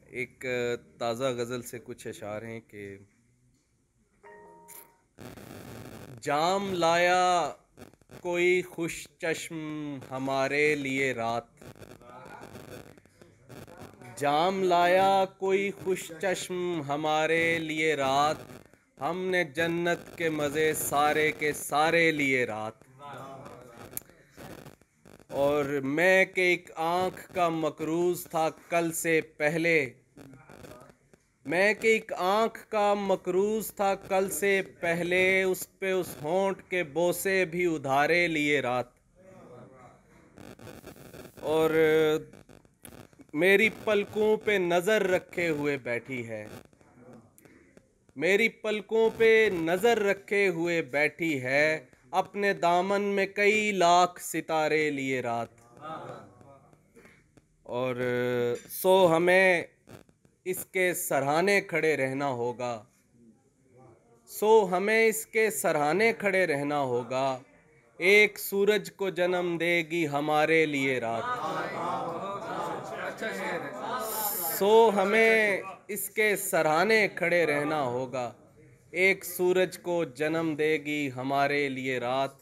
एक ताज़ा गज़ल से कुछ अशार हैं कि जाम लाया कोई खुश चश्म हमारे लिए रात, जाम लाया कोई खुश चश्म हमारे लिए रात, हमने जन्नत के मज़े सारे के सारे लिए रात। और मैं के एक आँख का मकरूज था कल से पहले, मैं कि एक आँख का मकरूज था कल से पहले, उस पे उस होंठ के बोसे भी उधारे लिए रात। और मेरी पलकों पे नज़र रखे हुए बैठी है, मेरी पलकों पे नज़र रखे हुए बैठी है, अपने दामन में कई लाख सितारे लिए रात। और सो हमें इसके सराहने खड़े रहना होगा, सो हमें इसके सराहने खड़े रहना होगा, एक सूरज को जन्म देगी हमारे लिए रात। सो हमें इसके सराहने खड़े रहना होगा, एक सूरज को जन्म देगी हमारे लिए रात।